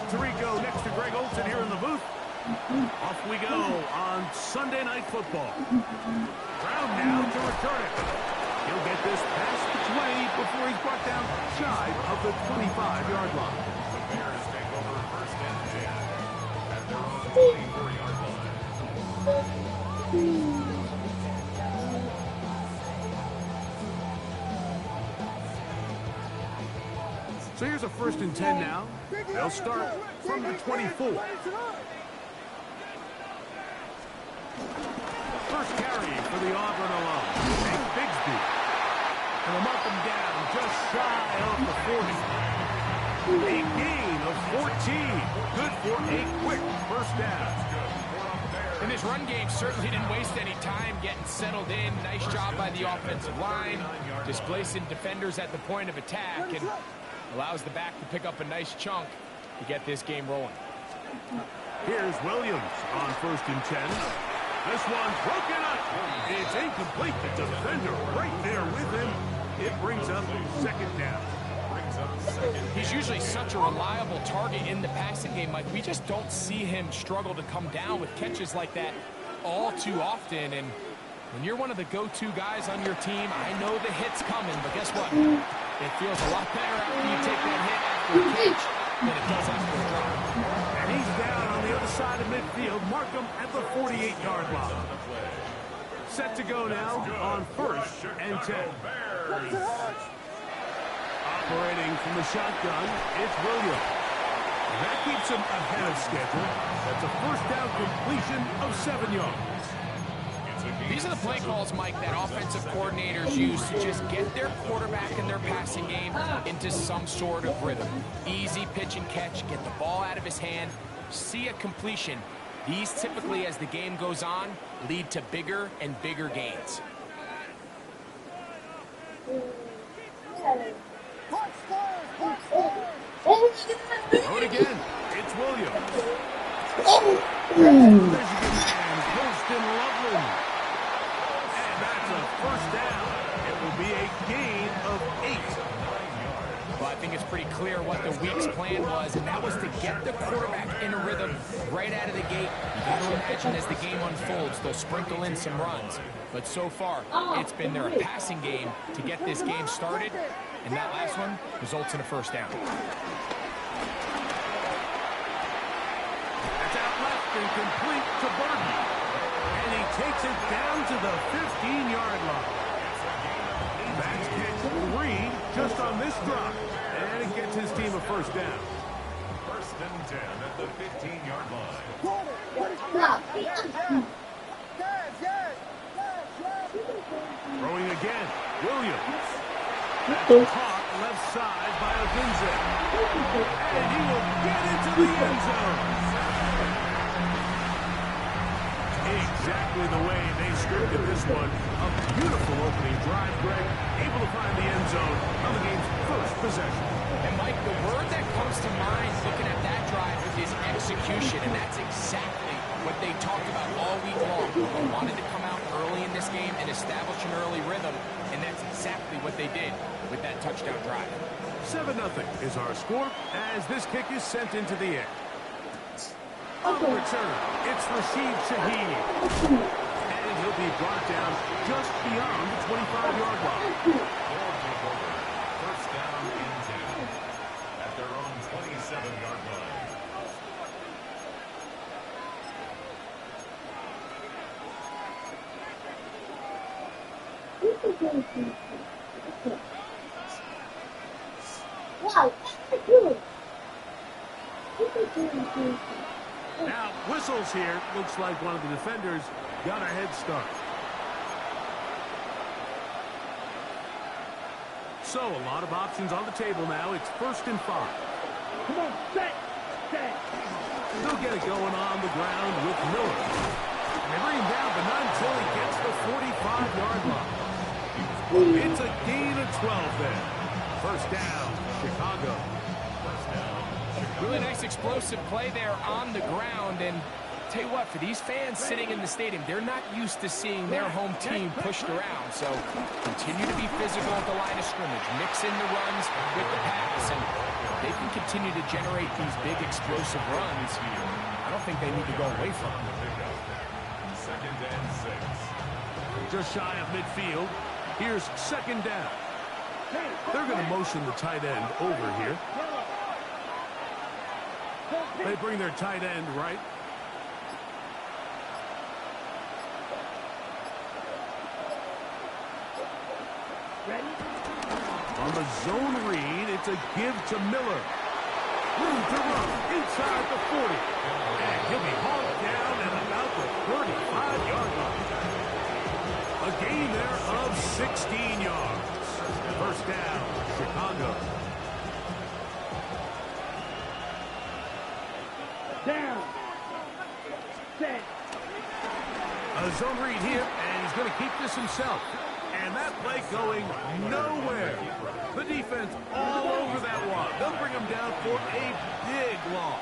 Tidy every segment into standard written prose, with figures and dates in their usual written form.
Tirico next to Greg Olson here in the booth. Off we go on Sunday Night Football. Brown now to return it. He'll get this past the 20 before he's brought down shy of the 25-yard line. The Bears take over first and 10 at their own 24-yard line. So here's a 1st and 10 now. They'll start from the 24. First carry for the Auburn alum. Nick Bigsby. And they'll mark him down just shy of the 40. A gain of 14. Good for a quick first down. And this run game certainly didn't waste any time getting settled in. Nice job by the offensive line, displacing defenders at the point of attack, and allows the back to pick up a nice chunk to get this game rolling. Here's Williams on 1st and 10. This one's broken up. It's incomplete. The defender right there with him. It brings up 2nd down. He's usually such a reliable target in the passing game, Mike. We just don't see him struggle to come down with catches like that all too often. And when you're one of the go-to guys on your team, I know the hit's coming, but guess what? It feels a lot better after you take that hit after a catch than it does after a drop. And he's down on the other side of midfield. Mark him at the 48-yard line. Set to go now on 1st and 10. Operating from the shotgun, it's Williams. That keeps him ahead of schedule. That's a 1st down completion of 7 yards. These are the play calls, Mike, that offensive coordinators use to just get their quarterback and their passing game into some sort of rhythm. Easy pitch and catch, get the ball out of his hand, see a completion. These typically, as the game goes on, lead to bigger and bigger gains. Throw it again. It's Williams. Michigan man, Poston Loveland. And that's a 1st down. It will be a gain of 8. Well, I think it's pretty clear what the week's plan was, and that was to get the quarterback in a rhythm right out of the gate. You got to imagine as the game unfolds, they'll sprinkle in some runs. But so far, it's been their passing game to get this game started, and that last one results in a 1st down. That's out left and complete to Burton. And he takes it down to the 15-yard line. That's catch 3 just on this drop. And it gets his team a 1st down. 1st and 10 at the 15-yard line. Throwing again. Williams. That's caught left side by Ogunze. And he will get into the end zone. Exactly the way they scripted this one. A beautiful opening drive, Greg. Able to find the end zone on the game's 1st possession. And Mike, the word that comes to mind looking at that drive is execution, and that's exactly what they talked about all week long. They wanted to come out early in this game and establish an early rhythm, and that's exactly what they did with that touchdown drive. 7-0 is our score as this kick is sent into the air. On the return, it's Rashid Shaheed. And he'll be brought down just beyond the 25-yard line. 1st down and 10 at their own 27-yard line. Wow, Now, whistles here. Looks like one of the defenders got a head start. So, a lot of options on the table now. It's 1st and 5. Come on, set. They'll get it going on the ground with Miller. And they bring him down, but not until he gets the 45-yard line. It's a gain of 12 there. 1st down, Chicago. Really nice explosive play there on the ground, and Tell you what, for these fans sitting in the stadium, they're not used to seeing their home team pushed around. So continue to be physical at the line of scrimmage. Mix in the runs with the pass. And they can continue to generate these big explosive runs. I don't think they need to go away from them. 2nd and 6. Just shy of midfield. Here's 2nd down. They're going to motion the tight end over here. They bring their tight end right. On the zone read, it's a give to Miller. Room to run inside the 40. And he'll be hauled down at about the 35-yard line. A gain there of 16 yards. 1st down, Chicago. Down. Set. A zone read here, and he's going to keep this himself. And that play going nowhere. The defense all over that one. They'll bring him down for a big loss.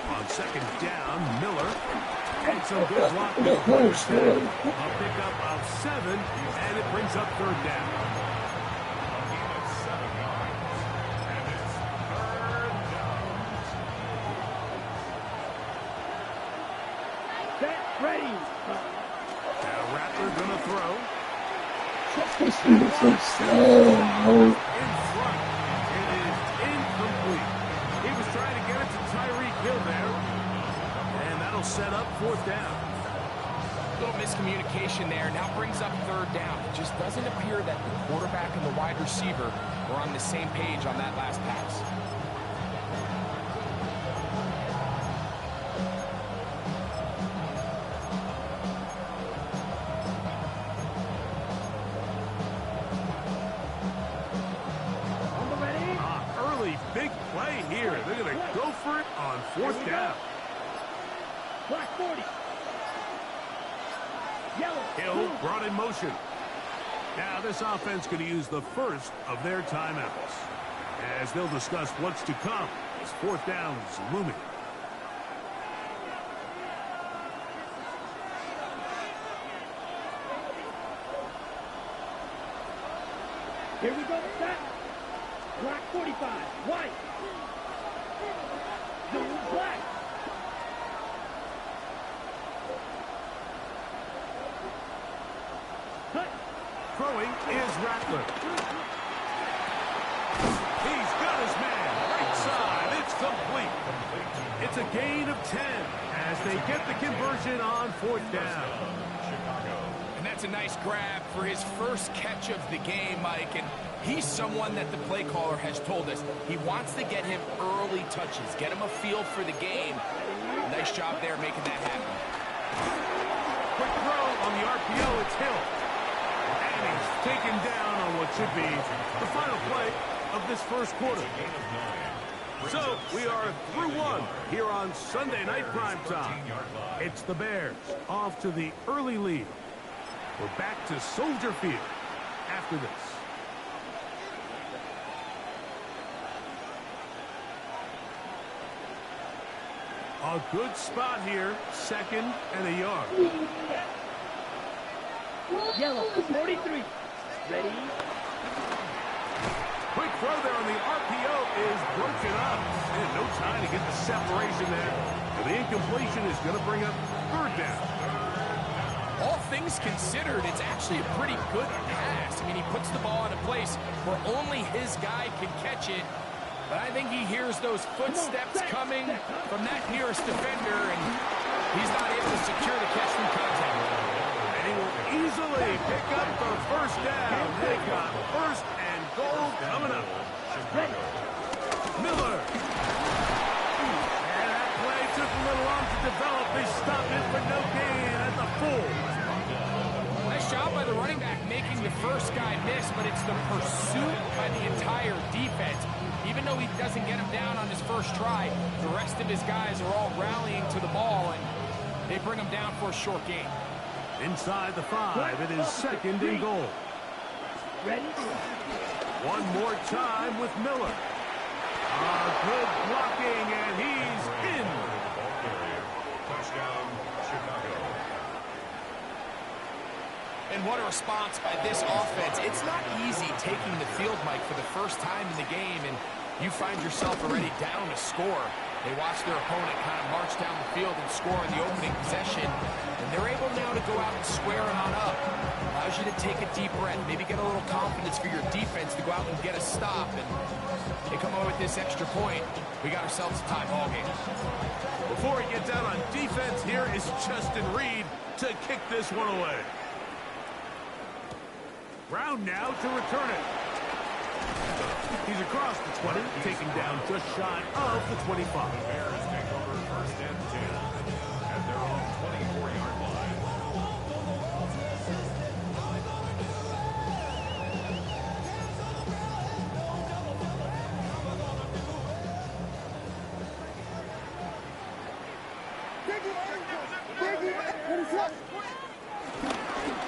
On 2nd down, Miller. And some good blocking. A pickup of 7, and it brings up 3rd down. Ready. Now Rattler gonna throw. This is so slow. In front. It is incomplete. He was trying to get it to Tyreek Hill there. And that'll set up 4th down. A little miscommunication there. Now brings up 3rd down. It just doesn't appear that the quarterback and the wide receiver were on the same page on that last pass. Big play here. They're going to go for it on 4th down. Black 40. Yellow. Hill brought in motion. Now this offense going to use the first of their timeouts, as they'll discuss what's to come as 4th down is looming. Here we go. Set. Black 45. White. Blue, black. Cut. Throwing is Rattler. He's got his man. Right side. It's complete. It's a gain of 10 as they get the conversion on 4th down. And that's a nice grab for his first catch of the game, Mike. And he's someone that the play caller has told us he wants to get him early touches, get him a feel for the game. Nice job there making that happen. Quick throw on the RPO. It's Hill. And he's taken down on what should be the final play of this first quarter. So we are through 1 here on Sunday Night Primetime. It's the Bears off to the early lead. We're back to Soldier Field after this. A good spot here, 2nd and a yard. Yellow 43. Ready. Quick throw there on the RPO is broken up. And no time to get the separation there. And the incompletion is going to bring up 3rd down. All things considered, it's actually a pretty good pass. I mean, he puts the ball in a place where only his guy can catch it. But I think he hears those footsteps coming from that nearest defender, and he's not able to secure the catch from contact. And he will easily pick up the 1st down. They got 1st and goal coming up. Miller. And that play took a little long to develop. They stopped it for no gain at the full. Nice job by the running back making the first guy miss, but it's the pursuit by the entire defense. Even though he doesn't get him down on his first try, the rest of his guys are all rallying to the ball, and they bring him down for a short gain. Inside the 5, it is 2nd and goal. Ready. One more time with Miller. Good blocking, and he's in. Ball carrier. Touchdown, Chicago. And what a response by this offense. It's not easy taking the field, Mike, for the first time in the game, and you find yourself already down to score. They watch their opponent kind of march down the field and score in the opening possession, and they're able now to go out and square it on up. Allows you to take a deep breath, maybe get a little confidence for your defense to go out and get a stop, and they come away with this extra point. We got ourselves a tie ball game. Before he gets out on defense, here is Justin Reed to kick this one away. Brown now to return it. He's across the 20, taking down just shy of the 25. Bears take over first and 10 at their own 24-yard line.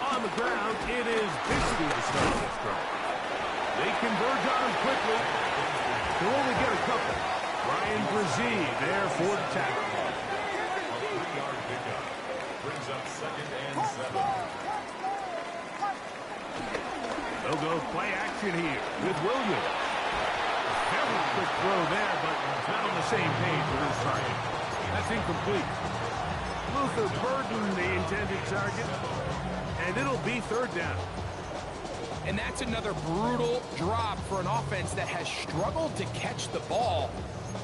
On the ground, it is Bixby to start this drive. They converge on him quickly. They'll only get a couple. Ryan Brzee there for the tackle. A 3-yard pickup brings up second and 7. They'll go play action here with Williams. Very quick throw there, but not on the same page with his target. That's incomplete. Luther Burden, the intended target, and it'll be third down. And that's another brutal drop for an offense that has struggled to catch the ball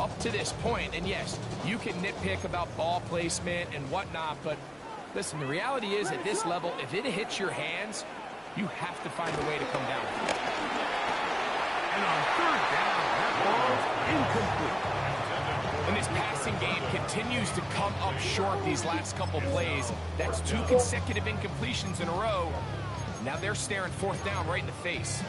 up to this point. And yes, you can nitpick about ball placement and whatnot, but listen, the reality is at this level, if it hits your hands, you have to find a way to come down. And on third down, that ball's incomplete. And this passing game continues to come up short these last couple plays. That's 2 consecutive incompletions in a row. Now they're staring fourth down right in the face.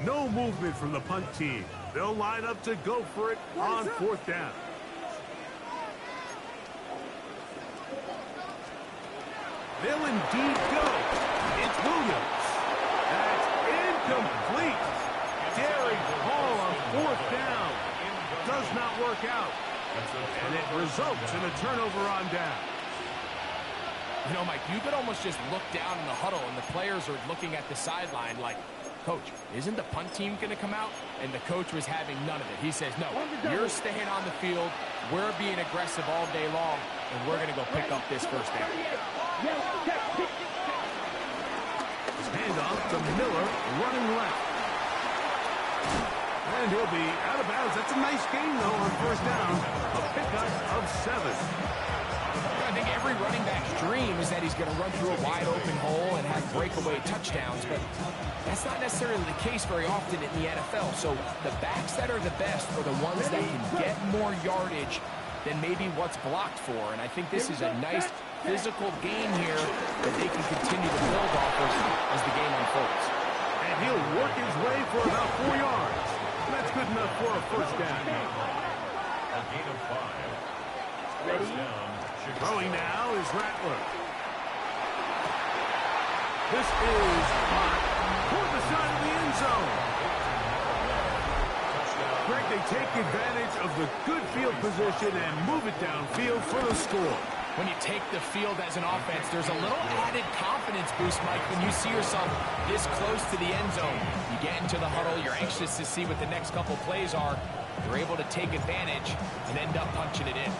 No movement from the punt team. They'll line up to go for it on fourth down. They'll indeed go. It's Williams. That's incomplete. Derek Hall on fourth down. Does not work out. And it results in a turnover on down. You know, Mike, you could almost just look down in the huddle and the players are looking at the sideline like, Coach, isn't the punt team going to come out? And the coach was having none of it. He says, no, you're staying on the field. We're being aggressive all day long, and we're going to go pick up this first down. Handoff to Miller, running left. And he'll be out of bounds. That's a nice gain, though, on first down. A pickup of 7. I think every running back's dream is that he's going to run through a wide-open hole and have breakaway touchdowns, but that's not necessarily the case very often in the NFL. So the backs that are the best are the ones that can get more yardage than maybe what's blocked for, and I think this is a nice physical game here that they can continue to build off of as the game unfolds. And he'll work his way for about 4 yards. That's good enough for a first down. A gain of 5. First down. Throwing now is Rattler. This is hot toward the side of the end zone. Greg, they take advantage of the good field position and move it downfield for the score. When you take the field as an offense, there's a little added confidence boost, Mike, when you see yourself this close to the end zone. You get into the huddle, you're anxious to see what the next couple plays are. You're able to take advantage and end up punching it in.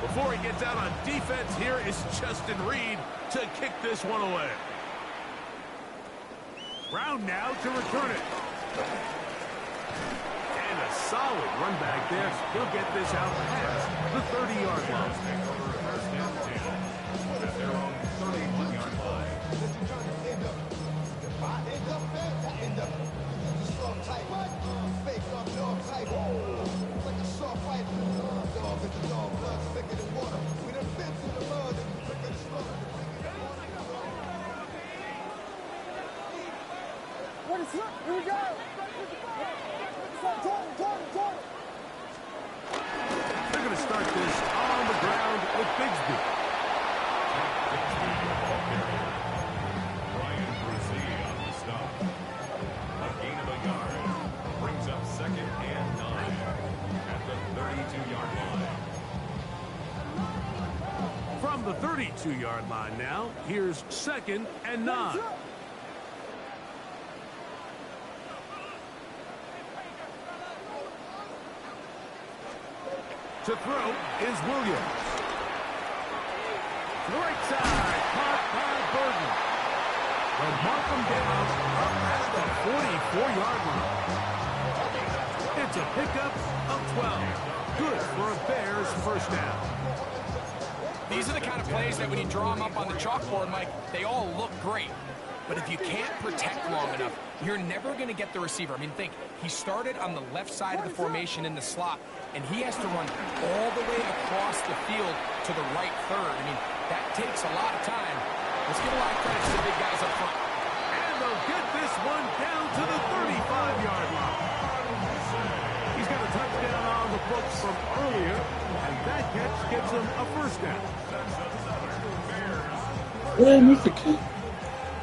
Before he gets out on defense, here is Justin Reed to kick this one away. Brown now to return it. And a solid run back there. He'll get this out past the 30-yard line. First and 10 at their own 31-yard line. Here we go. They're going to start this on the ground with Bigsby. From the 32-yard line now, here's 2nd and 9. To throw is Williams. To the right side, caught by Burton. They'll mark him down up at the 44-yard line. It's a pickup of 12. Good for a Bears first down. These are the kind of plays that when you draw them up on the chalkboard, Mike, they all look great. But if you can't protect long enough, you're never going to get the receiver. I mean, think, he started on the left side of the formation in the slot, and he has to run all the way across the field to the right third. I mean, that takes a lot of time. Let's give a lot of credit to the big guys up front. And they'll get this one down to the 35-yard line. He's got a touchdown on the books from earlier, and that catch gives him a first down. Yeah, Mr. Key.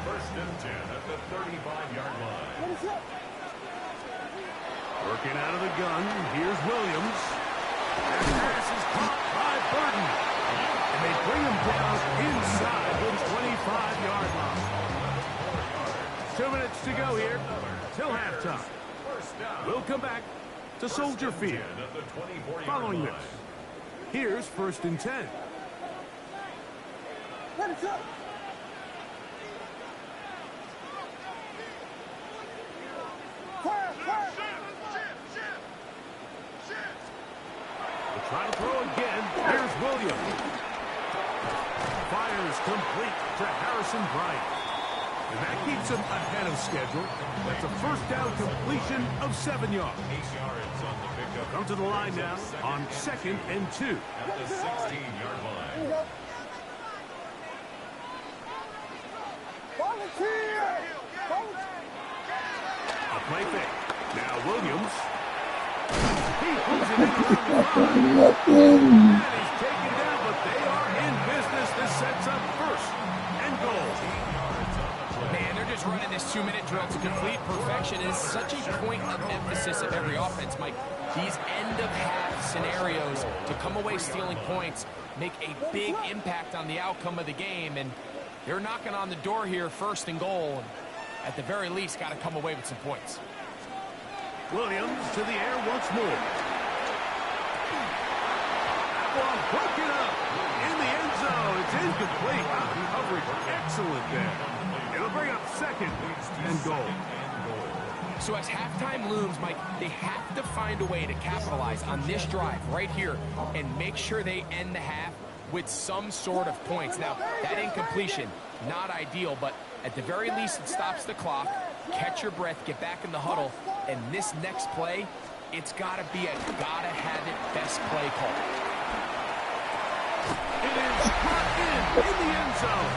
First and 10 at the 35-yard line. Working out of the gun, here's Williams. And the pass is caught by Burton. And they bring him down inside the 25-yard line. 2 minutes to go here till halftime. We'll come back to Soldier Field. Following this, here's 1st and 10. They'll try to throw again. Here's Williams. Fires complete to Harrison Bryant. And that keeps him ahead of schedule. That's a first down completion of 7 yards. Come to the line now on 2nd and 2. At the 16-yard line. A play fake. Now Williams. He pulls it in around the 5. And he's taken down, but they are in business. This sets up 1st and goal. Man, they're just running this 2-minute drill to complete perfection. It is such a point of emphasis of every offense, Mike. These end-of-half scenarios to come away stealing points make a big impact on the outcome of the game, and they're knocking on the door here, 1st and goal. At the very least, got to come away with some points. Williams to the air once more. That ball broken up in the end zone. It's incomplete. Coverage excellent there. It'll bring up 2nd and goal. So as halftime looms, Mike, they have to find a way to capitalize on this drive right here and make sure they end the half with some sort of points. Now, that incompletion, not ideal, but at the very least, it stops the clock. Catch your breath, get back in the huddle, and this next play, it's got to be a gotta-have-it best play call. It is brought in the end zone.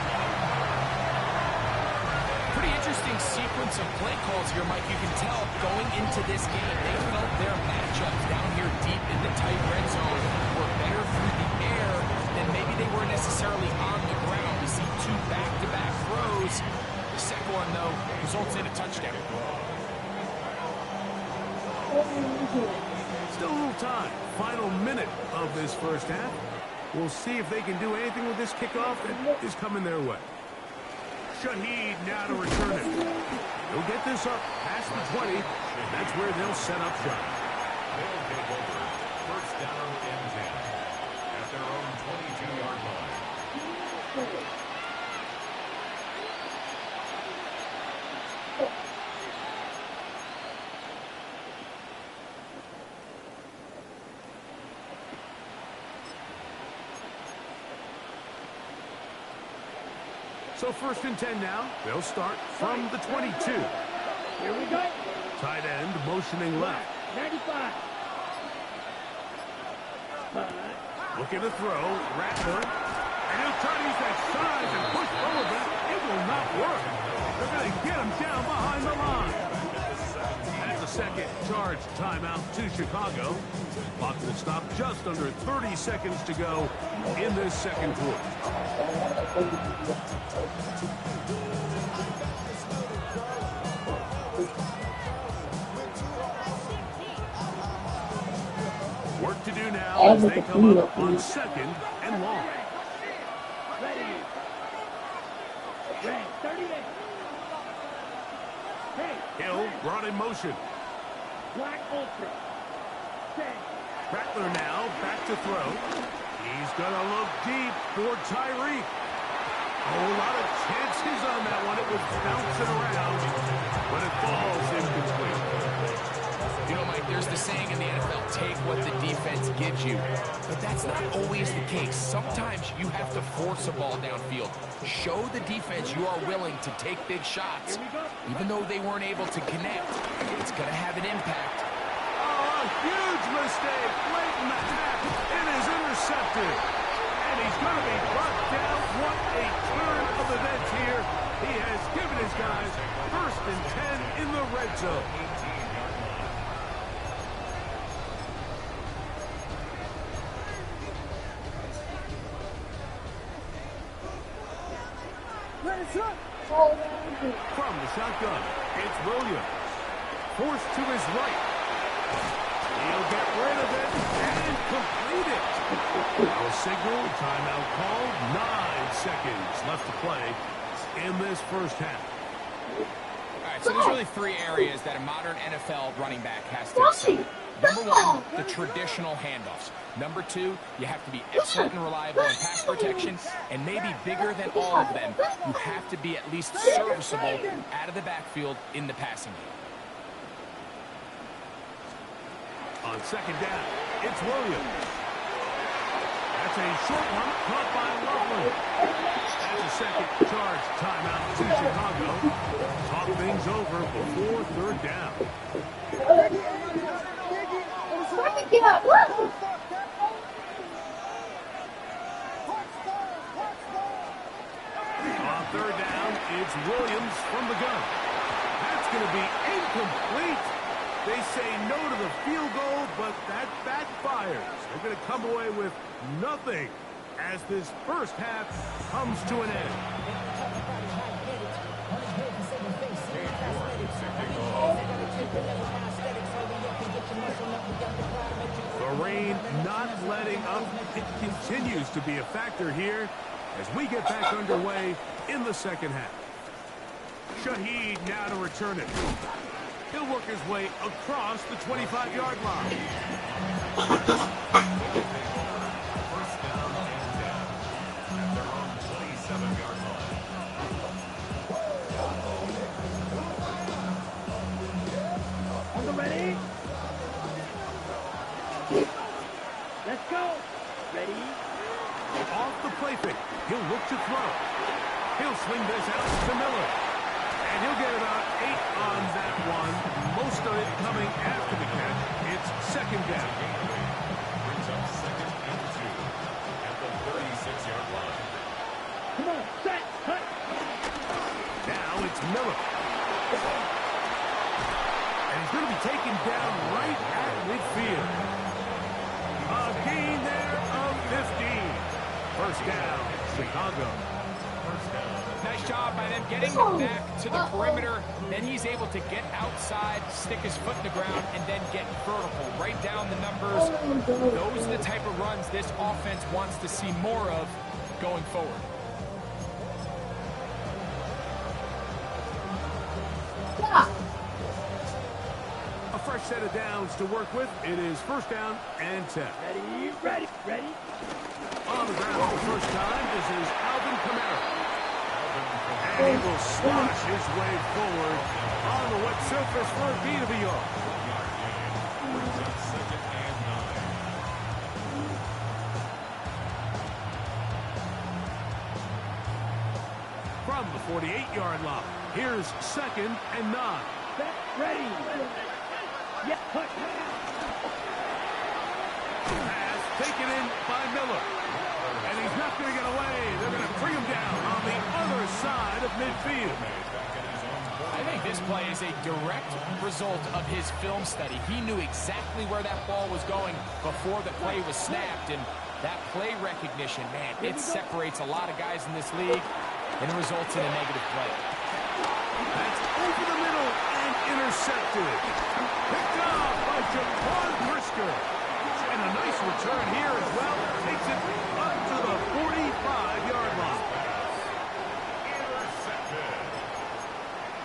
Pretty interesting sequence of play calls here, Mike. You can tell going into this game, they felt their matchups down here deep in the tight red zone were better through the air than maybe they were necessarily on the ground. We see 2 back-to-back throws. The second one, though, results in a touchdown. Still a little time. Final minute of this first half. We'll see if they can do anything with this kickoff that is coming their way. Shaheed now to return it. He'll get this up past the 20. That's where they'll set up shop. They'll take over 1st down and 10 at their own 22-yard line. So 1st and 10 now. They'll start from the 22. Here we go. Tight end motioning left. 95. Looking to throw. Rattler. And he'll try to use that size and push forward, but it will not work. They're going to get him down behind the line. That's a 2nd charge timeout to Chicago. Clock will stop just under 30 seconds to go in this 2nd quarter. Work to do now as they come up on 2nd and long. brought in motion. Black Ultra. Set. Rattler now back to throw. He's going to look deep for Tyreek. A whole lot of chances on that one. It was bouncing around, but it falls incomplete. You know, Mike, there's the saying in the NFL, take what the defense gives you. But that's not always the case. Sometimes you have to force a ball downfield. Show the defense you are willing to take big shots. Even though they weren't able to connect, it's going to have an impact. Oh, a huge mistake late in the half. It is intercepted. And he's going to be brought down. What a turn of events here. He has given his guys 1st and 10 in the red zone. From the shotgun, it's Williams. Forced to his right. He'll get rid of it and complete it. A signal, timeout called. 9 seconds left to play in this first half. All right, so there's really 3 areas that a modern NFL running back has to excel. Number 1, the traditional handoffs. Number 2, you have to be excellent and reliable in pass protection. And maybe bigger than all of them, you have to be at least serviceable out of the backfield in the passing game. On second down, it's Williams. That's a short one caught by Loveland. That's a second charge timeout to Chicago. Talk things over before 3rd down. On 3rd down, it's Williams from the gun. That's going to be incomplete. They say no to the field goal, but that backfires. They're going to come away with nothing as this first half comes to an end. The rain not letting up. It continues to be a factor here as we get back underway in the second half. Shaheed now to return it. He'll work his way across the 25-yard line. First down and 10 at their own 27-yard line. On the ready. Let's go. Ready. Off the play fake. He'll look to throw. He'll swing this out to Miller. And he'll get about 8 on that one. Most of it coming after the catch. It's second down. Brings up 2nd and 2 at the 36-yard line. Come on, set, cut. Now it's Miller. And he's going to be taken down right at midfield. A gain there of 15. First down, Chicago. Nice job by them getting him back to the perimeter. Then he's able to get outside, stick his foot in the ground, and then get vertical. Right down the numbers. Those are the type of runs this offense wants to see more of going forward. A fresh set of downs to work with. It is first down and 10. Ready, ready, ready. On the ground for the first time, this is Alvin Kamara. And he will slosh his way forward on the wet surface for a beat of a yard. Brings up 2nd and 9. From the 48-yard line, here's 2nd and 9. Set, ready. Yeah, cut. Pass taken in by Miller. And he's not going to get away. They're going to bring him down on the other side of midfield. I think this play is a direct result of his film study. He knew exactly where that ball was going before the play was snapped. And that play recognition, man, it separates a lot of guys in this league, and it results in a negative play. That's over the middle and intercepted. Picked up by Jaquan Brisker. And a nice return here as well. Takes it up to the 45-yard line. Intercepted.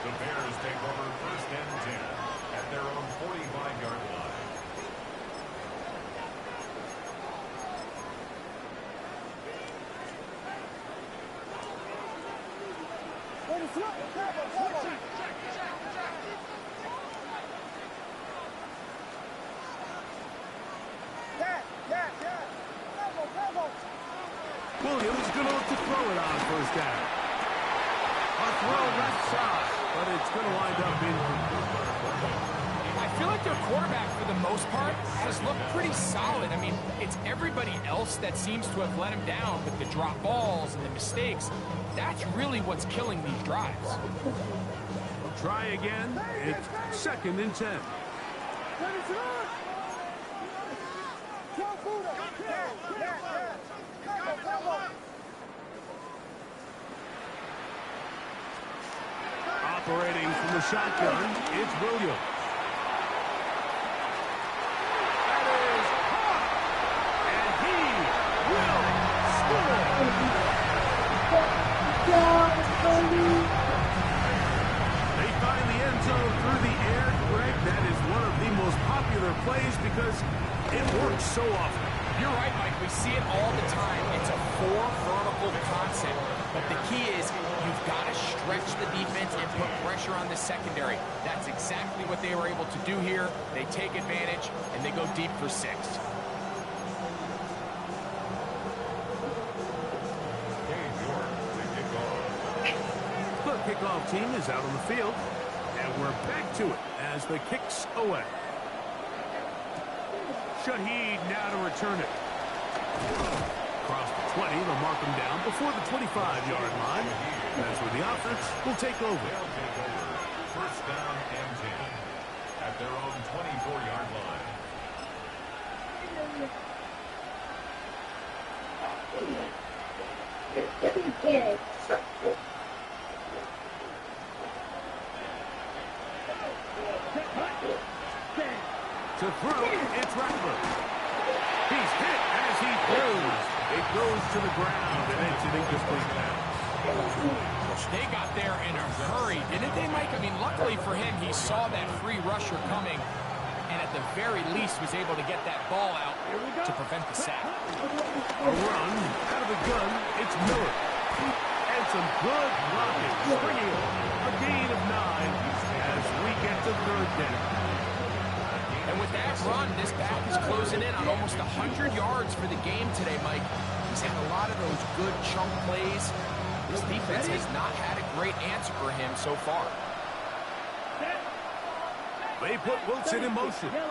The Bears take over first and 10 at their own 45-yard line. Williams going to look to throw it on first down. A throw left side, but it's going to wind up incomplete. I feel like their quarterback, for the most part, has looked pretty solid. I mean, it's everybody else that seems to have let him down with the drop balls and the mistakes. That's really what's killing these drives. Try again. It's second and 10. Operating from the shotgun, it's Williams. That is caught, and he will score. They find the end zone through the air, Greg. That is one of the most popular plays because it works so often. You're right, Mike. We see it all the time. It's a four vertical concept. But the key is you've got to stretch the defense and put pressure on the secondary. That's exactly what they were able to do here. They take advantage, and they go deep for 6. The kickoff team is out on the field, and we're back to it as the kick's away. Shaheed now to return it. Across the 20, they'll mark him down before the 25-yard line. That's where the offense will take over. They'll take over first down and 10 at their own 24-yard line. To throw, it's Rattler. He's hit as he throws. It goes to the ground, and it's an incomplete pass. They got there in a hurry, didn't they, Mike? I mean, luckily for him, he saw that free rusher coming, and at the very least was able to get that ball out to prevent the sack. A run out of the gun, it's Miller. And some good blocking, bringing a gain of 9 as we get to third down. And with that run, this back is closing in on almost 100 yards for the game today, Mike. He's had a lot of those good chunk plays. This defense has not had a great answer for him so far. They put Wilson in motion. The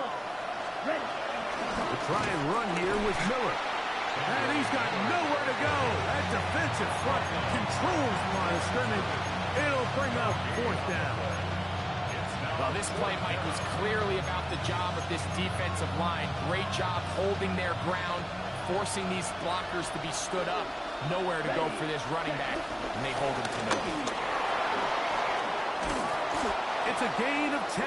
try and run here with Miller. And he's got nowhere to go. That defensive front controls the line of scrimmage. It'll bring up fourth down. Well, this play, Mike, was clearly about the job of this defensive line. Great job holding their ground, forcing these blockers to be stood up. Nowhere to go for this running back, and they hold him to no gain. It's a gain of 10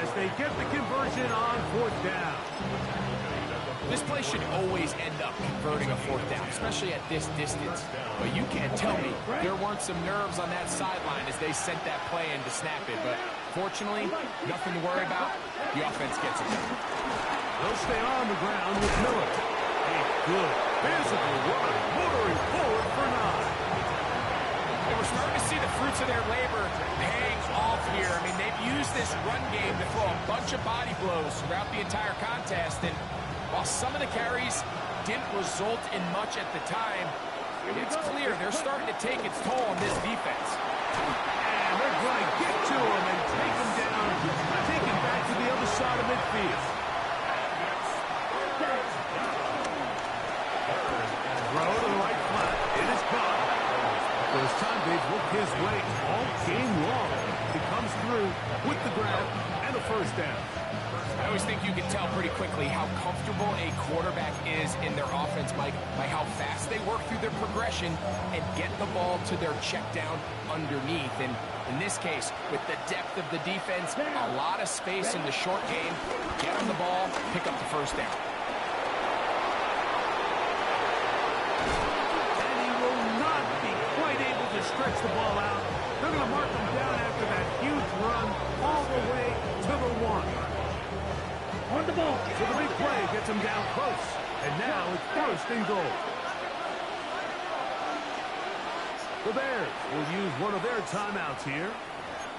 as they get the conversion on fourth down. This play should always end up converting a fourth down, especially at this distance. But you can't tell me there weren't some nerves on that sideline as they sent that play in to snap it. But fortunately, nothing to worry about. The offense gets it done. They'll stay on the ground with Miller. A good physical run, motoring forward for 9. And we're starting to see the fruits of their labor paying off here. I mean, they've used this run game to throw a bunch of body blows throughout the entire contest. And while some of the carries didn't result in much at the time, it's clear they're starting to take its toll on this defense. And they're going to get to him and take him down, take him back to the other side of midfield. Throw to the right flat. It is caught. First time they've looked his way all game long. He comes through with the grab and a first down. I always think you can tell pretty quickly how comfortable a quarterback is in their offense, Mike, by how fast they work through their progression and get the ball to their check down underneath. And in this case, with the depth of the defense, a lot of space in the short game, get on the ball, pick up the first down. And he will not be quite able to stretch the ball out They're going to mark him down after that huge run all the way to the 1. On the ball. So the big play gets him down close. And now it's first and goal. The Bears will use one of their timeouts here.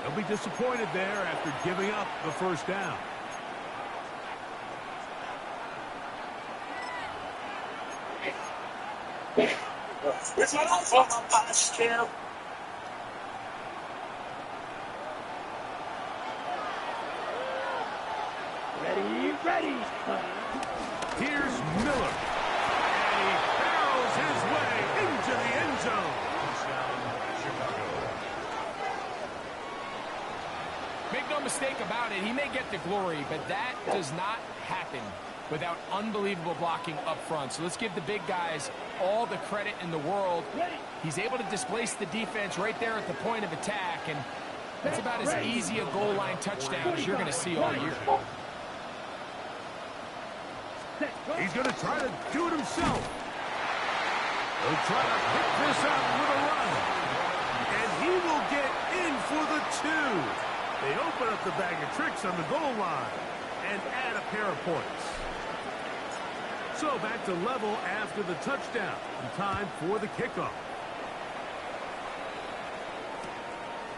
They'll be disappointed there after giving up the first down. It's my for my posture. Ready. Here's Miller. And he barrels his way into the end zone. Chicago. Make no mistake about it, he may get the glory, but that does not happen without unbelievable blocking up front. So let's give the big guys all the credit in the world. He's able to displace the defense right there at the point of attack, and that's about as easy a goal line touchdown as you're going to see all year. He's going to try to do it himself. He'll try to pick this up with a run. And he will get in for the 2. They open up the bag of tricks on the goal line and add a pair of points. So back to level after the touchdown. And time for the kickoff.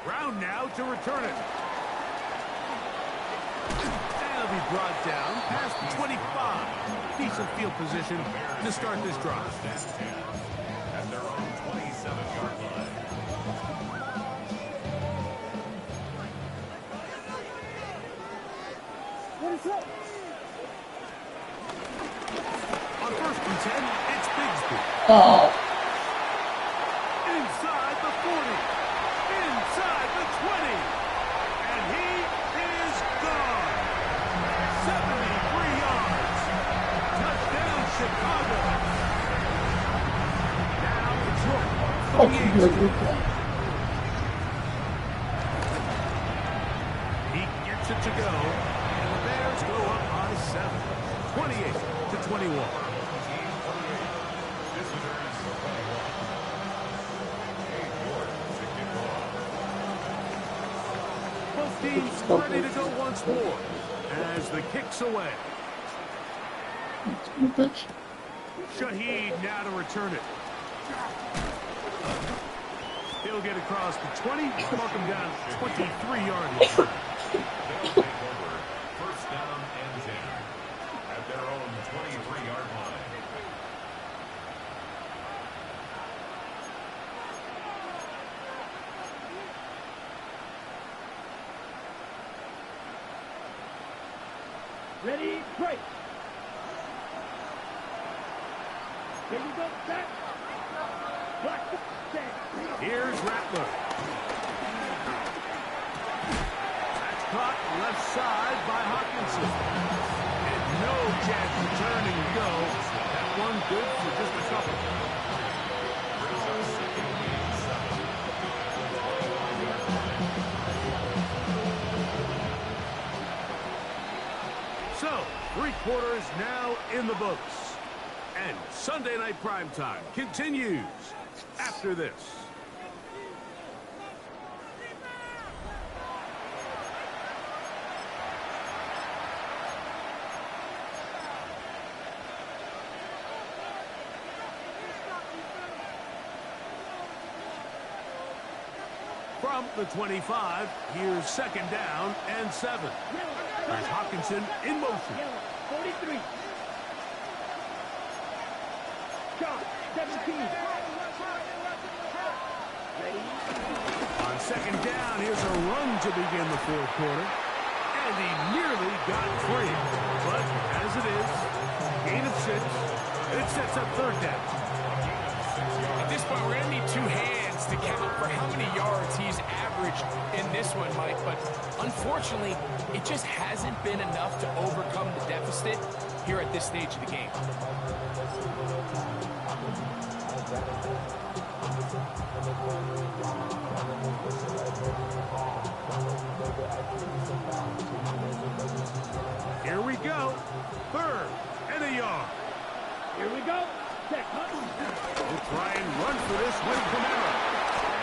Brown now to return it. He'll be brought down past 25. Decent field position to start this drive. At their own 27-yard line. What is up? On 1st and 10, it's Bigsby. Oh. Inside the 40. Inside the 20. And he is gone. 73 yards. Touchdown, Chicago. Now it's Rook. Oh, good. He gets it to go. And the Bears go up by 7. 28-21. Both teams ready to go once more as the kick's away. Shaheed now to return it. He'll get across the 20, mark him down 23-yard line. They'll take over. First down and 10. At their own 23-yard line. Ready, break. Here we go, set. Block, set. Here's Rattler. That's caught left side by Hawkinson. And no chance to turn and go. That one good for just a couple. Brings up second and 7. So, 3 quarters now in the books. And Sunday Night Primetime continues after this. From the 25, here's 2nd down and 7. There's Hawkinson in motion. 43. Shot, 17. Ready. On 2nd down, here's a run to begin the 4th quarter. And he nearly got free. But as it is, gain of 6. It sets up 3rd down. At this point, we're going to need 2 hands to count for how many yards he's averaged in this one, Mike. But unfortunately, it just hasn't been enough to overcome the deficit here at this stage of the game. Here we go. 3rd and a yard. Here we go. Set. We'll try and run for this with Camara.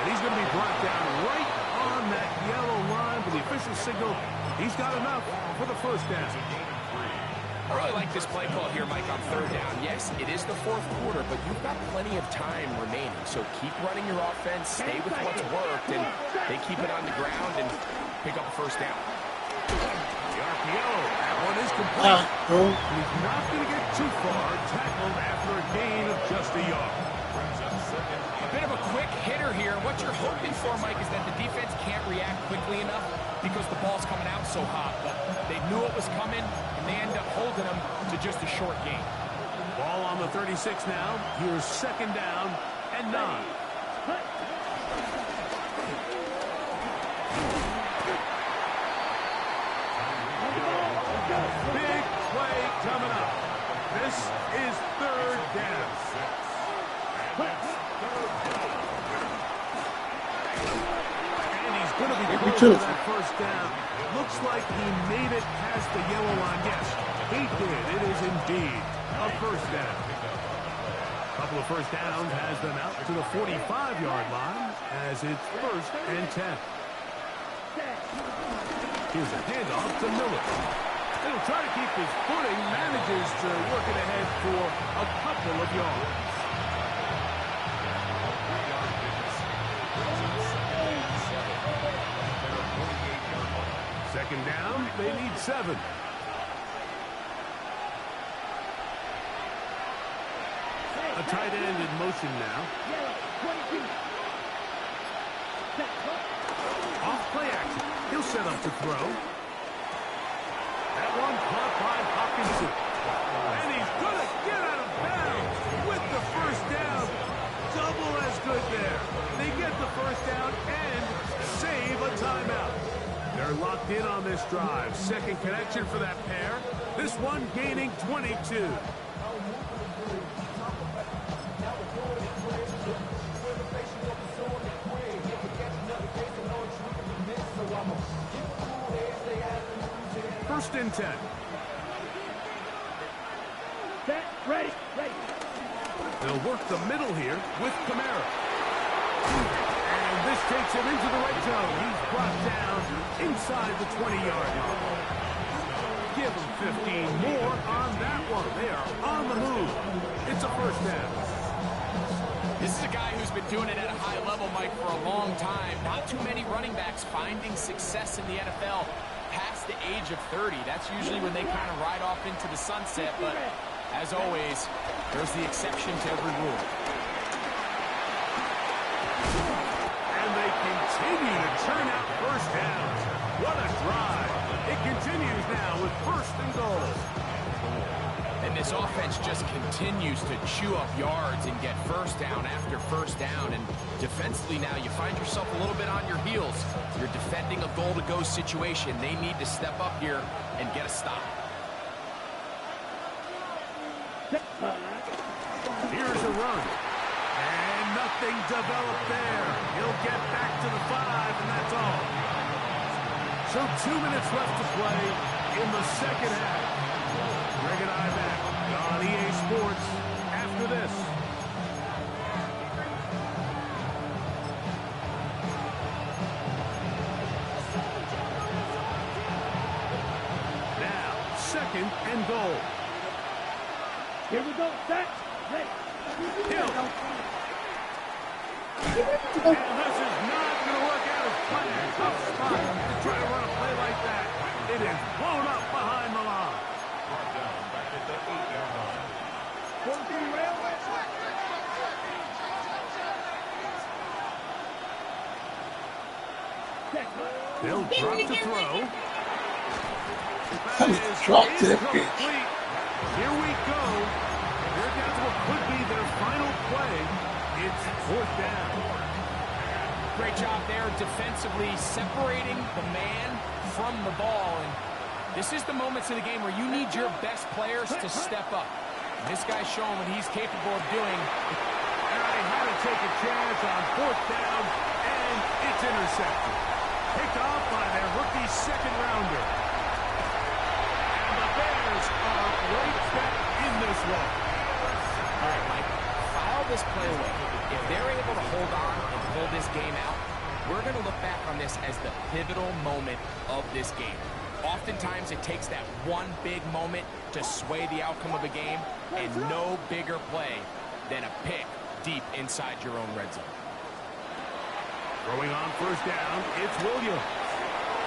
And he's going to be brought down right on that yellow line, but the official signal, he's got enough for the first down. I really like this play call here, Mike, on third down. Yes, it is the fourth quarter, but you've got plenty of time remaining. So keep running your offense, stay with what's worked, and they keep it on the ground and pick up a first down. The RPO, that one is complete. He's not going to get too far, tackled after a gain of just a yard. A bit of a quick hitter here. What you're hoping for, Mike, is that the defense can't react quickly enough because the ball's coming out so hot. But they knew it was coming, and they end up holding them to just a short gain. Ball on the 36 now. Here's second down and 9. Big play coming up. This is third down. And he's going to be close to that first down. Looks like he made it past the yellow line. Yes, he did. It is indeed a first down. A couple of first downs has them out to the 45-yard line as it's first and 10. Here's a handoff to Miller. He'll try to keep his footing, manages to work it ahead for a couple of yards. Second down, they need 7. A tight end in motion now. Off play action. He'll set up to throw. That one caught by Hawkinson. And he's going to get out of bounds with the first down. Double as good there. They get the first down and save a timeout. They're locked in on this drive. Second connection for that pair. This one gaining 22. First and 10. Set, ready. They'll work the middle here with Kamara. And this takes him into the red zone. He's brought down inside the 20-yard line. Give him 15 more on that one. They are on the move. It's a first down. This is a guy who's been doing it at a high level, Mike, for a long time. Not too many running backs finding success in the NFL past the age of 30. That's usually when they kind of ride off into the sunset, but as always, there's the exception to every rule. And they continue to turn out first downs. What a drive. It continues now with first and goal. And this offense just continues to chew up yards and get first down after first down. And defensively now, you find yourself a little bit on your heels. You're defending a goal-to-go situation. They need to step up here and get a stop. Here's a run. And nothing developed there. He'll get back to the 5, and that's all. So 2 minutes left to play in the second half. Greg and I back on EA Sports after this. Now, second and goal. Here we go. Set, ready. Hill. And this is not going to work out as planned. Tough spot to try to run a play like that. It is blown up behind the line. They'll drop to throw. That is incomplete. Here we go. They're down to what could be their final play. It's fourth down. Great job there defensively, separating the man from the ball. And this is the moments in the game where you need your best players to step up. And this guy's showing what he's capable of doing. And they had to take a chance on fourth down, and it's intercepted. Picked off by their rookie second-rounder. And the Bears are right back in this one. All right, Mike, file this play away. If they're able to hold on and pull this game out, we're going to look back on this as the pivotal moment of this game. Oftentimes, it takes that one big moment to sway the outcome of a game, and no bigger play than a pick deep inside your own red zone. Throwing on first down, it's Williams.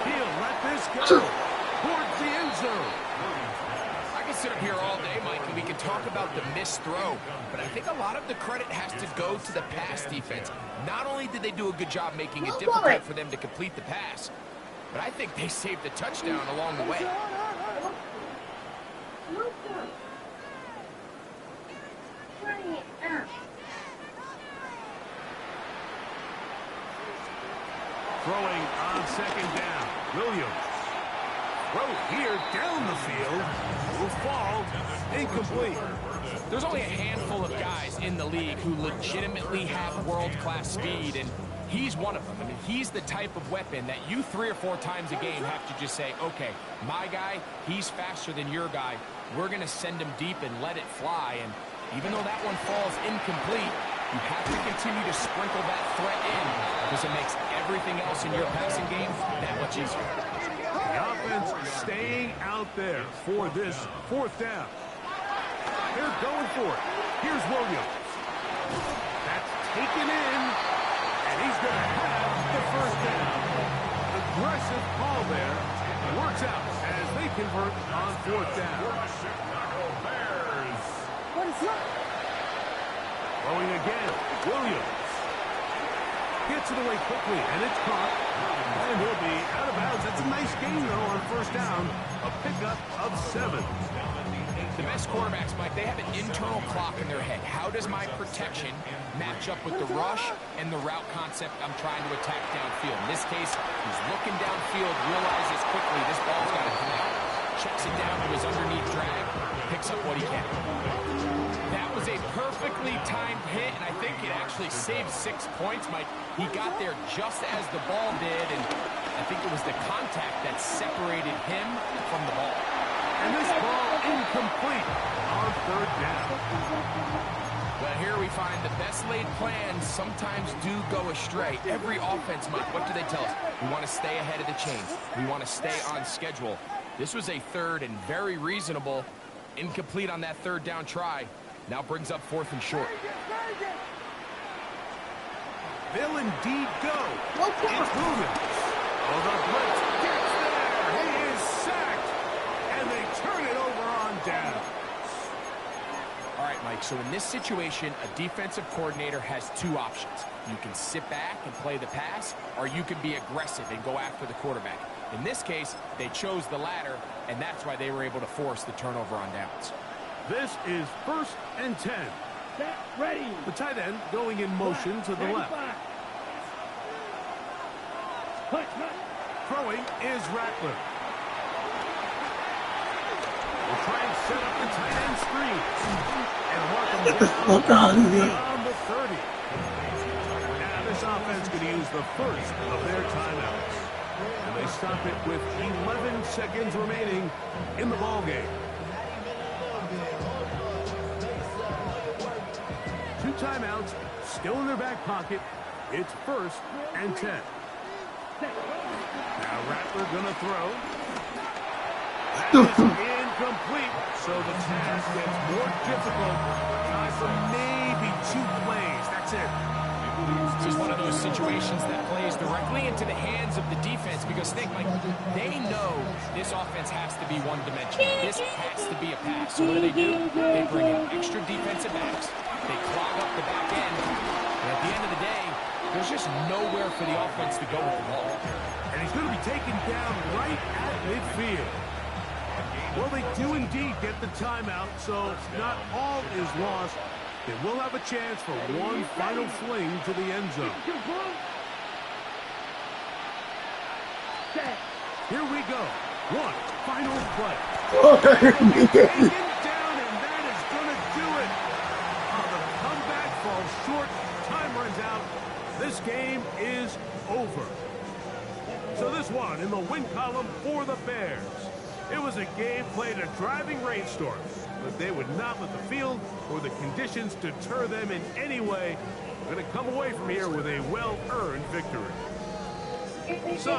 He'll let this go towards the end zone. I can sit up here all day, Mike, and we can talk about the missed throw, but I think a lot of the credit has to go to the pass defense. Not only did they do a good job making it difficult for them to complete the pass, but I think they saved the touchdown along the way. Throwing on second down, Williams. Throw here down the field. Will fall. Incomplete. There's only a handful of guys in the league who legitimately have world-class speed, and he's one of them. I mean, he's the type of weapon that you 3 or 4 times a game have to just say, okay, my guy, he's faster than your guy. We're going to send him deep and let it fly. And even though that one falls incomplete, you have to continue to sprinkle that threat in because it makes everything else in your passing game that much easier. The offense staying out there for this 4th down. They're going for it. Here's Williams. That's taken in, and he's going to have the first down. Aggressive call there. Works out as they convert on 4th down. What is that? Throwing again, Williams. Gets it away quickly, and it's caught. And he'll be out of bounds. It's a nice game, though, on first down. A pickup of 7. The best quarterbacks, Mike, they have an internal clock in their head. How does my protection match up with the rush and the route concept I'm trying to attack downfield? In this case, he's looking downfield, realizes quickly this ball's got to come out, checks it down to his underneath drag, picks up what he can. That was a perfectly timed hit, and I think it actually saved 6 points, Mike. He got there just as the ball did, and I think it was the contact that separated him from the ball. And this ball incomplete on 3rd down. Well, here we find the best laid plans sometimes do go astray. Every offense, Mike, what do they tell us? We want to stay ahead of the chains. We want to stay on schedule. This was a 3rd and very reasonable. Incomplete on that 3rd down try. Now brings up 4th and short. They'll indeed go. It's moving. Oh, the blitz gets there. He is sacked. And they turn it over on down. All right, Mike, so in this situation, a defensive coordinator has 2 options. You can sit back and play the pass, or you can be aggressive and go after the quarterback. In this case, they chose the latter, and that's why they were able to force the turnover on downs. This is 1st and 10. Set, ready. The tight end going in motion to the left. Throwing is Rattler. We'll try and set up the tight end screen. And mark him down beyond the 30. Now this offense could use the first of their timeouts. And they stop it with 11 seconds remaining in the ballgame. 2 timeouts still in their back pocket. It's 1st and 10. Now Rattler gonna throw. That is incomplete. So the task gets more difficult. Time for maybe 2 plays. That's it. This is one of those situations that plays directly into the hands of the defense because think, like, they know this offense has to be one-dimensional. This has to be a pass. So what do? They bring in extra defensive backs. They clog up the back end. And at the end of the day, there's just nowhere for the offense to go with the ball. And he's going to be taken down right at midfield. Well, they do indeed get the timeout, so not all is lost. They will have a chance for one final fling to the end zone. Here we go. One final play. Taken down, and that is going to do it. The comeback falls short. Time runs out. This game is over. So this one in the win column for the Bears. It was a game played in a driving rainstorm, but they would not let the field or the conditions deter them in any way. They're going to come away from here with a well-earned victory. So